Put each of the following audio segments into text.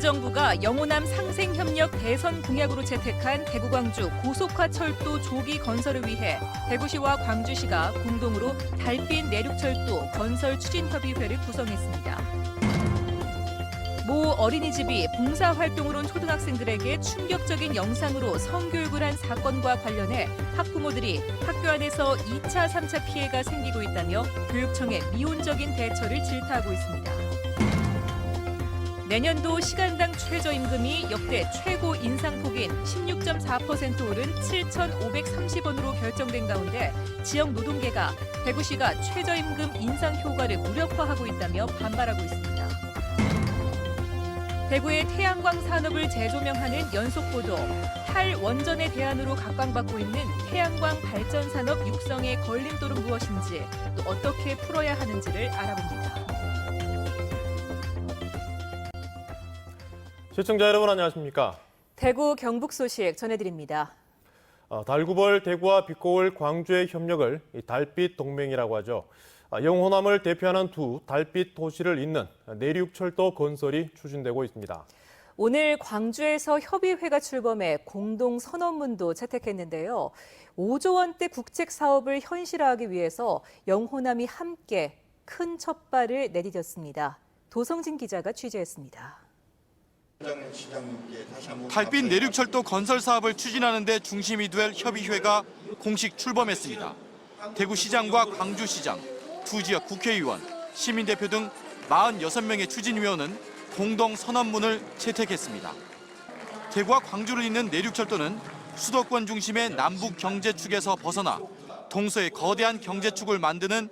정부가 영호남 상생협력 대선 공약으로 채택한 대구 광주 고속화철도 조기 건설을 위해 대구시와 광주시가 공동으로 달빛 내륙철도 건설 추진협의회를 구성했습니다. 모 어린이집이 봉사활동을 온 초등학생들에게 충격적인 영상으로 성교육을 한 사건과 관련해 학부모들이 학교 안에서 2차, 3차 피해가 생기고 있다며 교육청의 미온적인 대처를 질타하고 있습니다. 내년도 시간당 최저임금이 역대 최고 인상폭인 16.4% 오른 7,530원으로 결정된 가운데 지역 노동계가 대구시가 최저임금 인상 효과를 무력화하고 있다며 반발하고 있습니다. 대구의 태양광 산업을 재조명하는 연속보도, 탈원전의 대안으로 각광받고 있는 태양광 발전 산업 육성의 걸림돌은 무엇인지, 또 어떻게 풀어야 하는지를 알아봅니다. 시청자 여러분 안녕하십니까? 대구 경북 소식 전해드립니다. 달구벌 대구와 빛고울 광주의 협력을 달빛 동맹이라고 하죠. 영호남을 대표하는 두 달빛 도시를 잇는 내륙철도 건설이 추진되고 있습니다. 오늘 광주에서 협의회가 출범해 공동 선언문도 채택했는데요. 5조 원대 국책 사업을 현실화하기 위해서 영호남이 함께 큰 첫발을 내디뎠습니다. 도성진 기자가 취재했습니다. 달빛 내륙철도 건설 사업을 추진하는 데 중심이 될 협의회가 공식 출범했습니다. 대구시장과 광주시장, 두 지역 국회의원, 시민대표 등 46명의 추진위원은 공동 선언문을 채택했습니다. 대구와 광주를 잇는 내륙철도는 수도권 중심의 남북 경제축에서 벗어나 동서의 거대한 경제축을 만드는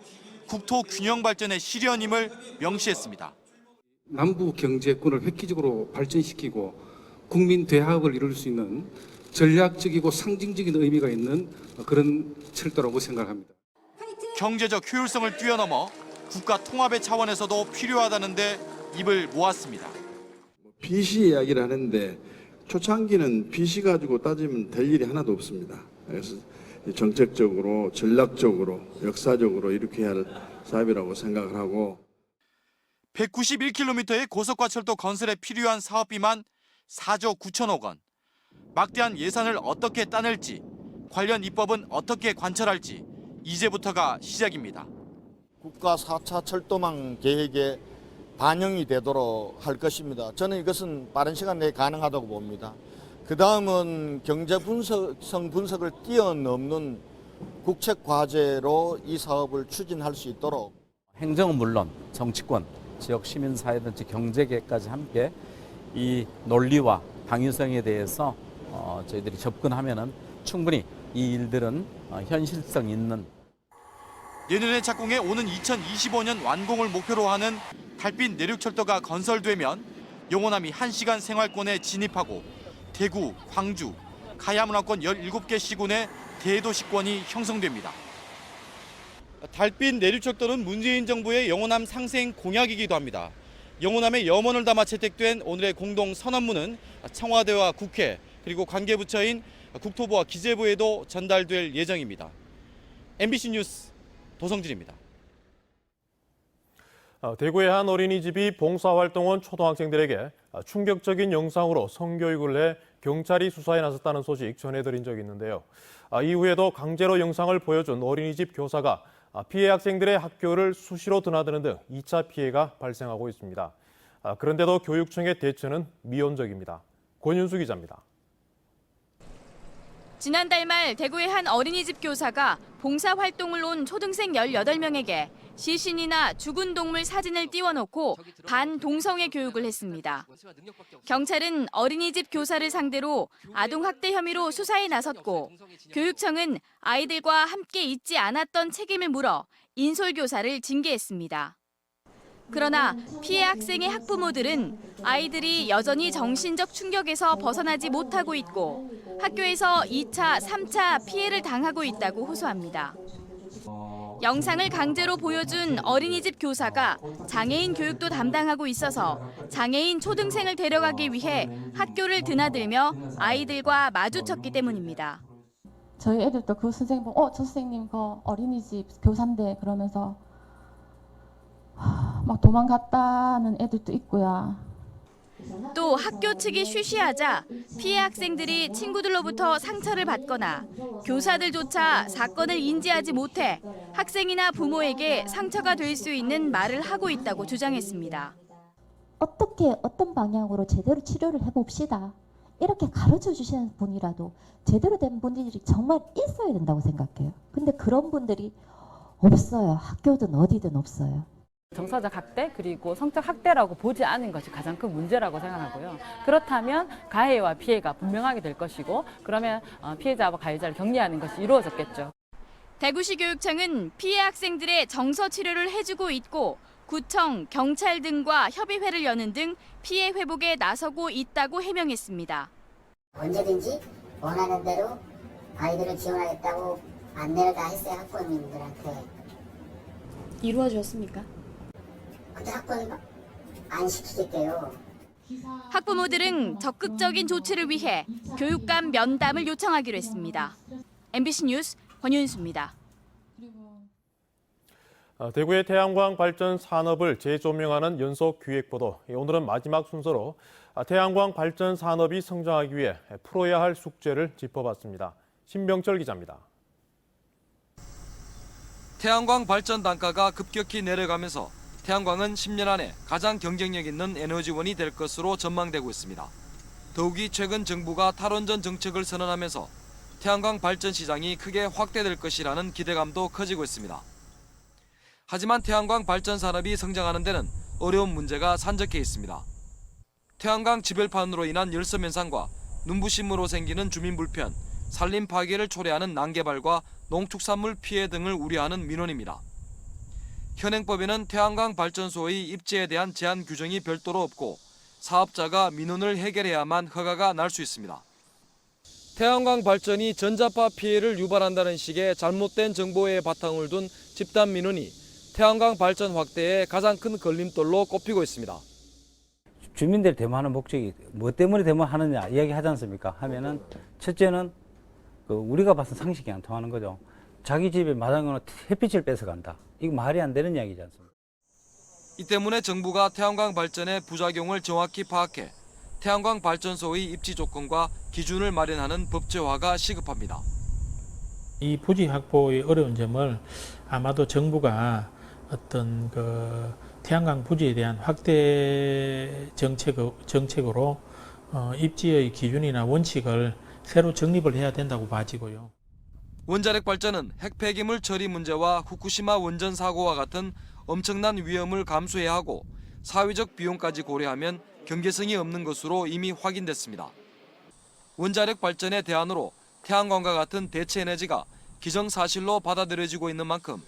국토 균형 발전의 실현임을 명시했습니다. 남북 경제권을 획기적으로 발전시키고 국민 대화를 이룰 수 있는 전략적이고 상징적인 의미가 있는 그런 철도라고 생각합니다. 경제적 효율성을 뛰어넘어 국가 통합의 차원에서도 필요하다는데 입을 모았습니다. 빚이 이야기를 하는데 초창기는 빚이 가지고 따지면 될 일이 하나도 없습니다. 그래서 정책적으로, 전략적으로, 역사적으로 이렇게 해야 할 사업이라고 생각을 하고 191km의 고속화철도 건설에 필요한 사업비만 4조 9천억 원. 막대한 예산을 어떻게 따낼지, 관련 입법은 어떻게 관철할지 이제부터가 시작입니다. 국가 4차 철도망 계획에 반영이 되도록 할 것입니다. 저는 이것은 빠른 시간 내에 가능하다고 봅니다. 그 다음은 경제성 분석을 뛰어넘는 국책 과제로 이 사업을 추진할 수 있도록 행정은 물론 정치권, 지역 시민사회든지 경제계까지 함께 이 논리와 당위성에 대해서 저희들이 접근하면은 충분히 이 일들은 현실성 있는. 내년에 착공해 오는 2025년 완공을 목표로 하는 달빛 내륙철도가 건설되면 영호남이 1시간 생활권에 진입하고 대구, 광주, 가야문화권 17개 시군의 대도시권이 형성됩니다. 달빛 내륙철도는 문재인 정부의 영호남 상생 공약이기도 합니다. 영호남의 염원을 담아 채택된 오늘의 공동 선언문은 청와대와 국회 그리고 관계부처인 국토부와 기재부에도 전달될 예정입니다. MBC 뉴스 도성진입니다. 대구의 한 어린이집이 봉사활동 온 초등학생들에게 충격적인 영상으로 성교육을 해 경찰이 수사에 나섰다는 소식 전해드린 적이 있는데요. 이후에도 강제로 영상을 보여준 어린이집 교사가 피해 학생들의 학교를 수시로 드나드는 등 2차 피해가 발생하고 있습니다. 그런데도 교육청의 대처는 미온적입니다. 권윤수 기자입니다. 지난달 말 대구의 한 어린이집 교사가 봉사활동을 온 초등생 18명에게 시신이나 죽은 동물 사진을 띄워놓고 반동성애 교육을 했습니다. 경찰은 어린이집 교사를 상대로 아동학대 혐의로 수사에 나섰고 교육청은 아이들과 함께 있지 않았던 책임을 물어 인솔교사를 징계했습니다. 그러나 피해 학생의 학부모들은 아이들이 여전히 정신적 충격에서 벗어나지 못하고 있고 학교에서 2차, 3차 피해를 당하고 있다고 호소합니다. 영상을 강제로 보여준 어린이집 교사가 장애인 교육도 담당하고 있어서 장애인 초등생을 데려가기 위해 학교를 드나들며 아이들과 마주쳤기 때문입니다. 저희 애들도 그 선생님 보고 저 선생님 그 어린이집 교사인데 그러면서 막 도망갔다는 애들도 있고요. 또 학교 측이 쉬쉬하자 피해 학생들이 친구들로부터 상처를 받거나 교사들조차 사건을 인지하지 못해 학생이나 부모에게 상처가 될 수 있는 말을 하고 있다고 주장했습니다. 어떻게 어떤 방향으로 제대로 치료를 해봅시다. 이렇게 가르쳐 주시는 분이라도 제대로 된 분들이 정말 있어야 된다고 생각해요. 근데 그런 분들이 없어요. 학교든 어디든 없어요. 정서적 학대 그리고 성적 학대라고 보지 않은 것이 가장 큰 문제라고 생각하고요. 그렇다면 가해와 피해가 분명하게 될 것이고 그러면 피해자와 가해자를 격리하는 것이 이루어졌겠죠. 대구시 교육청은 피해 학생들의 정서 치료를 해주고 있고 구청, 경찰 등과 협의회를 여는 등 피해 회복에 나서고 있다고 해명했습니다. 언제든지 원하는 대로 아이들을 지원하겠다고 안내를 다 했어요. 학부모님들한테. 이루어졌습니까? 근데 학부모님 안 시키겠대요. 학부모들은 적극적인 조치를 위해 교육감 면담을 요청하기로 했습니다. MBC 뉴스 권윤수입니다. 대구의 태양광 발전 산업을 재조명하는 연속 기획보도. 오늘은 마지막 순서로 태양광 발전 산업이 성장하기 위해 풀어야 할 숙제를 짚어봤습니다. 신병철 기자입니다. 태양광 발전 단가가 급격히 내려가면서 태양광은 10년 안에 가장 경쟁력 있는 에너지원이 될 것으로 전망되고 있습니다. 더욱이 최근 정부가 탈원전 정책을 선언하면서 태양광 발전 시장이 크게 확대될 것이라는 기대감도 커지고 있습니다. 하지만 태양광 발전 산업이 성장하는 데는 어려운 문제가 산적해 있습니다. 태양광 지별판으로 인한 열섬 현상과 눈부심으로 생기는 주민 불편, 산림 파괴를 초래하는 난개발과 농축산물 피해 등을 우려하는 민원입니다. 현행법에는 태양광 발전소의 입지에 대한 제한 규정이 별도로 없고 사업자가 민원을 해결해야만 허가가 날 수 있습니다. 태양광 발전이 전자파 피해를 유발한다는 식의 잘못된 정보에 바탕을 둔 집단 민원이 태양광 발전 확대에 가장 큰 걸림돌로 꼽히고 있습니다. 주민들 데모하는 목적이 뭐 때문에 데모하느냐 이야기하지 않습니까? 하면은 첫째는 우리가 봐서 상식이 안 통하는 거죠. 자기 집에 마당으로 햇빛을 뺏어간다. 이거 말이 안 되는 이야기지 않습니까? 이 때문에 정부가 태양광 발전의 부작용을 정확히 파악해 태양광 발전소의 입지 조건과 기준을 마련하는 법제화가 시급합니다. 이 부지 확보의 어려운 점을 아마도 정부가 어떤 태양광 부지에 대한 확대 정책으로 입지의 기준이나 원칙을 새로 정립을 해야 된다고 봐지고요. 원자력 발전은 핵 폐기물 처리 문제와 후쿠시마 원전 사고와 같은 엄청난 위험을 감수해야 하고 사회적 비용까지 고려하면 경제성이 없는 것으로 이미 확인됐습니다. 원자력 발전의 대안으로 태양광과 같은 대체 에너지가 기정사실로 받아들여지고 있는 만큼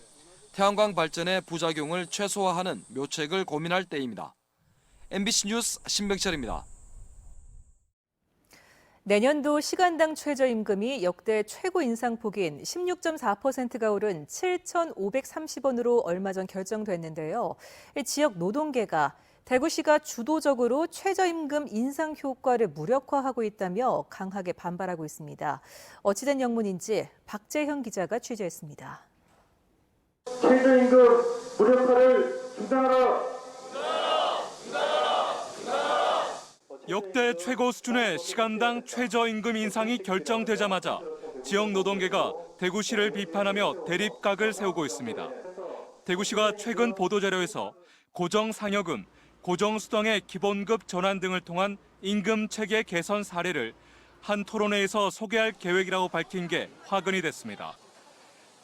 태양광 발전의 부작용을 최소화하는 묘책을 고민할 때입니다. MBC 뉴스 신병철입니다. 내년도 시간당 최저임금이 역대 최고 인상폭인 16.4%가 오른 7,530원으로 얼마 전 결정됐는데요. 지역 노동계가 대구시가 주도적으로 최저임금 인상 효과를 무력화하고 있다며 강하게 반발하고 있습니다. 어찌된 영문인지 박재형 기자가 취재했습니다. 최저임금 무력화를 중단하라. 역대 최고 수준의 시간당 최저임금 인상이 결정되자마자 지역 노동계가 대구시를 비판하며 대립각을 세우고 있습니다. 대구시가 최근 보도자료에서 고정상여금, 고정수당의 기본급 전환 등을 통한 임금 체계 개선 사례를 한 토론회에서 소개할 계획이라고 밝힌 게 화근이 됐습니다.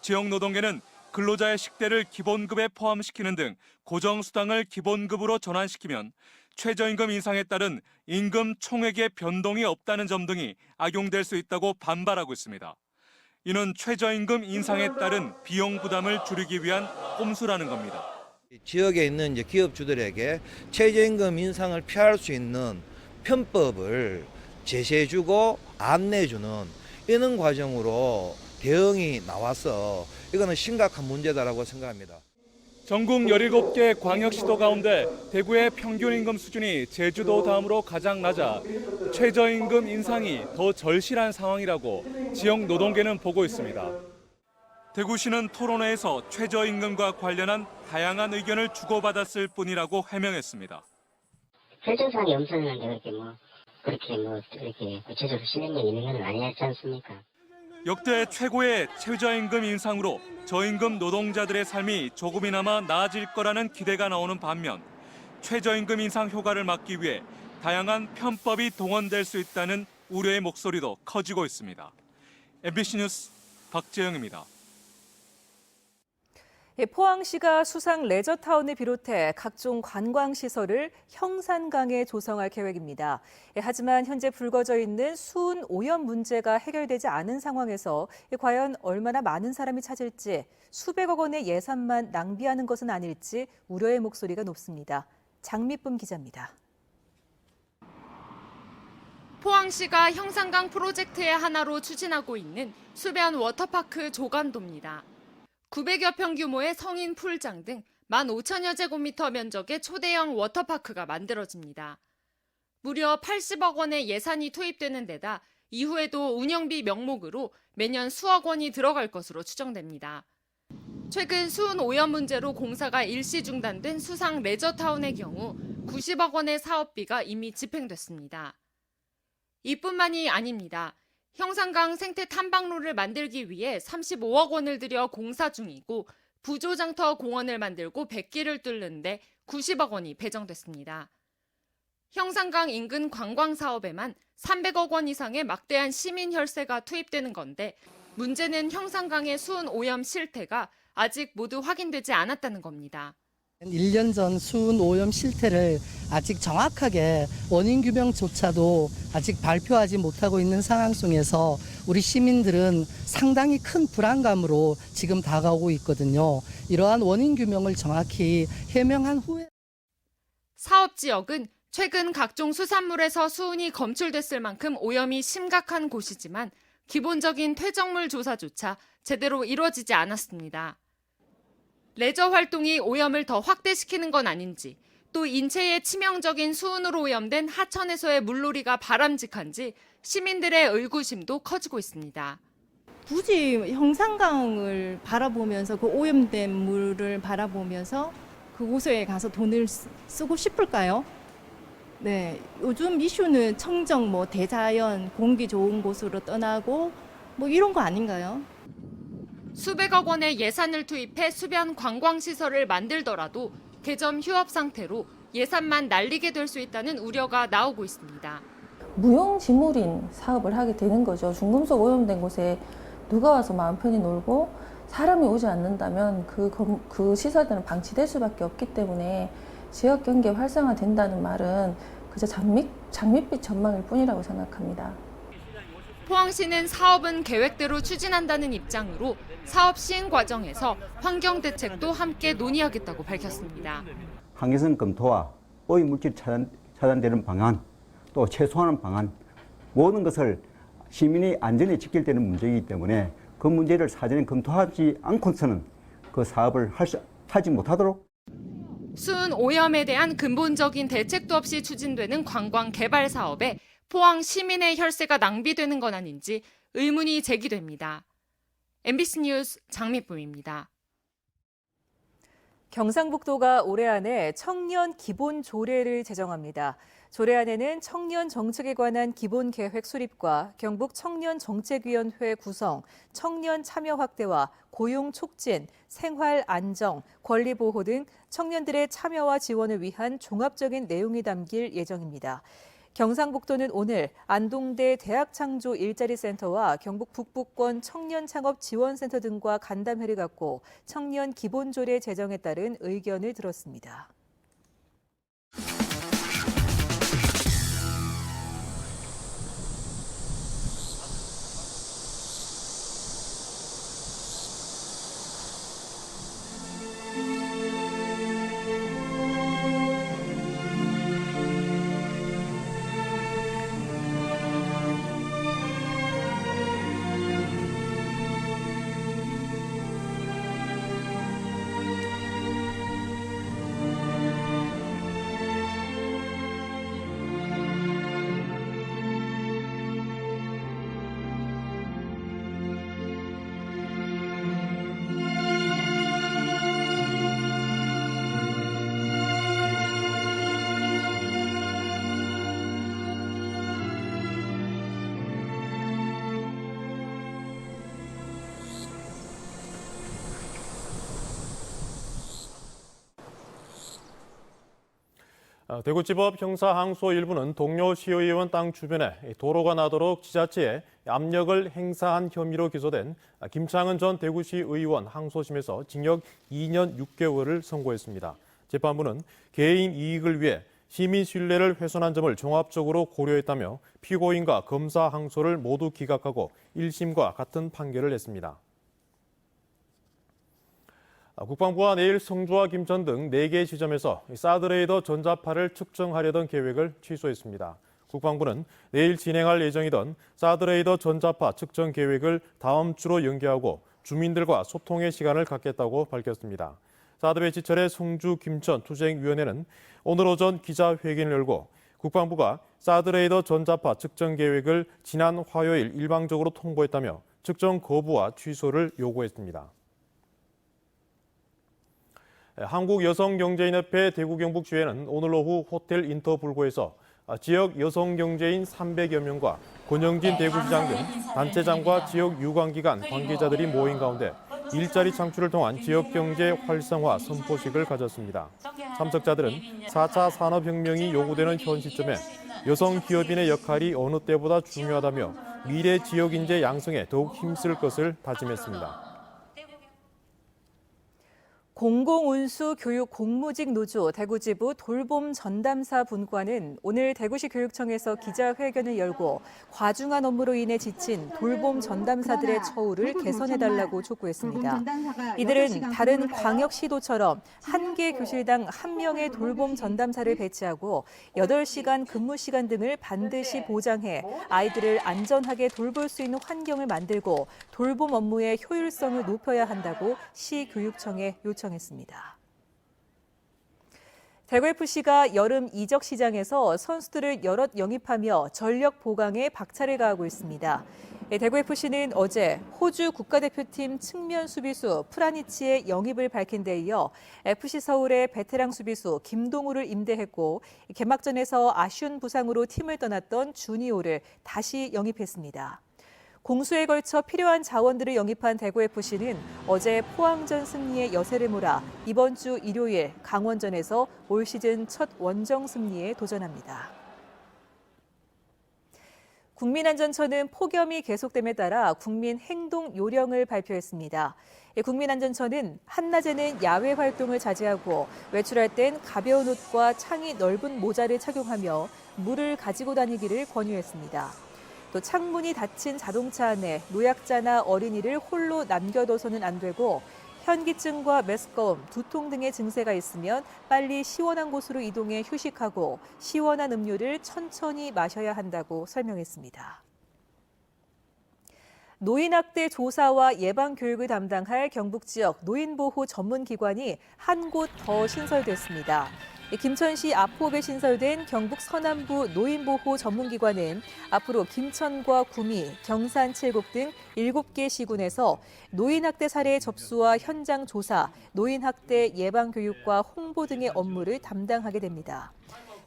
지역 노동계는 근로자의 식대를 기본급에 포함시키는 등 고정수당을 기본급으로 전환시키면 최저임금 인상에 따른 임금 총액의 변동이 없다는 점 등이 악용될 수 있다고 반발하고 있습니다. 이는 최저임금 인상에 따른 비용 부담을 줄이기 위한 꼼수라는 겁니다. 지역에 있는 기업주들에게 최저임금 인상을 피할 수 있는 편법을 제시해주고 안내해주는 이런 과정으로 대응이 나와서 이거는 심각한 문제다라고 생각합니다. 전국 17개 광역시도 가운데 대구의 평균 임금 수준이 제주도 다음으로 가장 낮아 최저임금 인상이 더 절실한 상황이라고 지역 노동계는 보고 있습니다. 대구시는 토론회에서 최저임금과 관련한 다양한 의견을 주고받았을 뿐이라고 해명했습니다. 결정사항이 없었는데 그렇게 구체적으로 실행력 있는 건 아니지 않습니까? 역대 최고의 최저임금 인상으로 저임금 노동자들의 삶이 조금이나마 나아질 거라는 기대가 나오는 반면 최저임금 인상 효과를 막기 위해 다양한 편법이 동원될 수 있다는 우려의 목소리도 커지고 있습니다. MBC 뉴스 박재영입니다. 포항시가 수상 레저타운을 비롯해 각종 관광시설을 형산강에 조성할 계획입니다. 하지만 현재 불거져 있는 수은 오염 문제가 해결되지 않은 상황에서 과연 얼마나 많은 사람이 찾을지 수백억 원의 예산만 낭비하는 것은 아닐지 우려의 목소리가 높습니다. 장미쁨 기자입니다. 포항시가 형산강 프로젝트의 하나로 추진하고 있는 수변 워터파크 조간도입니다. 900여 평 규모의 성인 풀장 등 15,000여 제곱미터 면적의 초대형 워터파크가 만들어집니다. 무려 80억 원의 예산이 투입되는 데다 이후에도 운영비 명목으로 매년 수억 원이 들어갈 것으로 추정됩니다. 최근 수은 오염 문제로 공사가 일시 중단된 수상 레저타운의 경우 90억 원의 사업비가 이미 집행됐습니다. 이뿐만이 아닙니다. 형산강 생태 탐방로를 만들기 위해 35억 원을 들여 공사 중이고 부조장터 공원을 만들고 백기를 뚫는데 90억 원이 배정됐습니다. 형산강 인근 관광 사업에만 300억 원 이상의 막대한 시민 혈세가 투입되는 건데 문제는 형산강의 수은 오염 실태가 아직 모두 확인되지 않았다는 겁니다. 1년 전 수은 오염 실태를 아직 정확하게 원인 규명조차도 아직 발표하지 못하고 있는 상황 속에서 우리 시민들은 상당히 큰 불안감으로 지금 다가오고 있거든요. 이러한 원인 규명을 정확히 해명한 후에 사업 지역은 최근 각종 수산물에서 수은이 검출됐을 만큼 오염이 심각한 곳이지만 기본적인 퇴적물 조사조차 제대로 이루어지지 않았습니다. 레저 활동이 오염을 더 확대시키는 건 아닌지, 또 인체에 치명적인 수은으로 오염된 하천에서의 물놀이가 바람직한지 시민들의 의구심도 커지고 있습니다. 굳이 형산강을 바라보면서 그 오염된 물을 바라보면서 그곳에 가서 돈을 쓰고 싶을까요? 네, 요즘 이슈는 청정, 대자연, 공기 좋은 곳으로 떠나고 이런 거 아닌가요? 수백억 원의 예산을 투입해 수변 관광시설을 만들더라도 개점 휴업 상태로 예산만 날리게 될 수 있다는 우려가 나오고 있습니다. 무용지물인 사업을 하게 되는 거죠. 중금속 오염된 곳에 누가 와서 마음 편히 놀고 사람이 오지 않는다면 그 시설들은 방치될 수밖에 없기 때문에 지역 경계 활성화된다는 말은 그저 장밋빛 전망일 뿐이라고 생각합니다. 포항시는 사업은 계획대로 추진한다는 입장으로 사업 시행 과정에서 환경 대책도 함께 논의하겠다고 밝혔습니다. 한계성 검토와 오염 물질 차단되는 방안, 또 최소화하는 방안, 모든 것을 시민의 안전에 직결되는 문제이기 때문에 그 문제를 사전에 검토하지 않고서는 그 사업을 하지 못하도록. 수은 오염에 대한 근본적인 대책도 없이 추진되는 관광 개발 사업에 포항 시민의 혈세가 낭비되는 건 아닌지 의문이 제기됩니다. MBC 뉴스 장미쁨입니다. 경상북도가 올해 안에 청년 기본 조례를 제정합니다. 조례안에는 청년 정책에 관한 기본 계획 수립과 경북 청년 정책위원회 구성, 청년 참여 확대와 고용 촉진, 생활 안정, 권리 보호 등 청년들의 참여와 지원을 위한 종합적인 내용이 담길 예정입니다. 경상북도는 오늘 안동대 대학창조 일자리센터와 경북 북부권 청년창업지원센터 등과 간담회를 갖고 청년 기본조례 제정에 따른 의견을 들었습니다. 대구지법 형사항소 1부는 동료 시의원 땅 주변에 도로가 나도록 지자체에 압력을 행사한 혐의로 기소된 김창은 전 대구시 의원 항소심에서 징역 2년 6개월을 선고했습니다. 재판부는 개인 이익을 위해 시민 신뢰를 훼손한 점을 종합적으로 고려했다며 피고인과 검사 항소를 모두 기각하고 1심과 같은 판결을 냈습니다. 국방부가 내일 성주와 김천 등 4개 지점에서 사드레이더 전자파를 측정하려던 계획을 취소했습니다. 국방부는 내일 진행할 예정이던 사드레이더 전자파 측정 계획을 다음 주로 연기하고 주민들과 소통의 시간을 갖겠다고 밝혔습니다. 사드 배치철의 성주 김천 투쟁위원회는 오늘 오전 기자회견을 열고 국방부가 사드레이더 전자파 측정 계획을 지난 화요일 일방적으로 통보했다며 측정 거부와 취소를 요구했습니다. 한국여성경제인협회 대구경북지회는 오늘 오후 호텔 인터불고에서 지역 여성경제인 300여 명과 권영진 대구시장 등 단체장과 지역 유관기관 관계자들이 모인 가운데 일자리 창출을 통한 지역경제 활성화 선포식을 가졌습니다. 참석자들은 4차 산업혁명이 요구되는 현 시점에 여성 기업인의 역할이 어느 때보다 중요하다며 미래 지역인재 양성에 더욱 힘쓸 것을 다짐했습니다. 공공운수 교육 공무직 노조 대구지부 돌봄 전담사 분과는 오늘 대구시 교육청에서 기자회견을 열고 과중한 업무로 인해 지친 돌봄 전담사들의 처우를 개선해달라고 촉구했습니다. 이들은 다른 광역시도처럼 한 개 교실당 1명의 돌봄 전담사를 배치하고 8시간 근무 시간 등을 반드시 보장해 아이들을 안전하게 돌볼 수 있는 환경을 만들고 돌봄 업무의 효율성을 높여야 한다고 시교육청에 요청했습니다. 대구FC가 여름 이적 시장에서 선수들을 여럿 영입하며 전력 보강에 박차를 가하고 있습니다. 대구FC는 어제 호주 국가대표팀 측면 수비수 프라니치의 영입을 밝힌 데 이어 FC 서울의 베테랑 수비수 김동우를 임대했고 개막전에서 아쉬운 부상으로 팀을 떠났던 주니오를 다시 영입했습니다. 공수에 걸쳐 필요한 자원들을 영입한 대구FC는 어제 포항전 승리의 여세를 몰아 이번 주 일요일 강원전에서 올 시즌 첫 원정 승리에 도전합니다. 국민안전처는 폭염이 계속됨에 따라 국민 행동 요령을 발표했습니다. 국민안전처는 한낮에는 야외 활동을 자제하고 외출할 땐 가벼운 옷과 창이 넓은 모자를 착용하며 물을 가지고 다니기를 권유했습니다. 또 창문이 닫힌 자동차 안에 노약자나 어린이를 홀로 남겨둬서는 안 되고 현기증과 메스꺼움, 두통 등의 증세가 있으면 빨리 시원한 곳으로 이동해 휴식하고 시원한 음료를 천천히 마셔야 한다고 설명했습니다. 노인학대 조사와 예방교육을 담당할 경북 지역 노인보호 전문기관이 한 곳 더 신설됐습니다. 김천시 아포읍에 신설된 경북 서남부 노인보호 전문기관은 앞으로 김천과 구미, 경산, 칠곡 등 7개 시군에서 노인학대 사례 접수와 현장 조사, 노인학대 예방교육과 홍보 등의 업무를 담당하게 됩니다.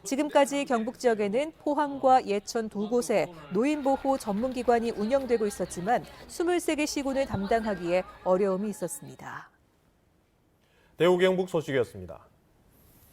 지금까지 경북 지역에는 포항과 예천 2곳에 노인보호 전문기관이 운영되고 있었지만 23개 시군을 담당하기에 어려움이 있었습니다. 대구 경북 소식이었습니다.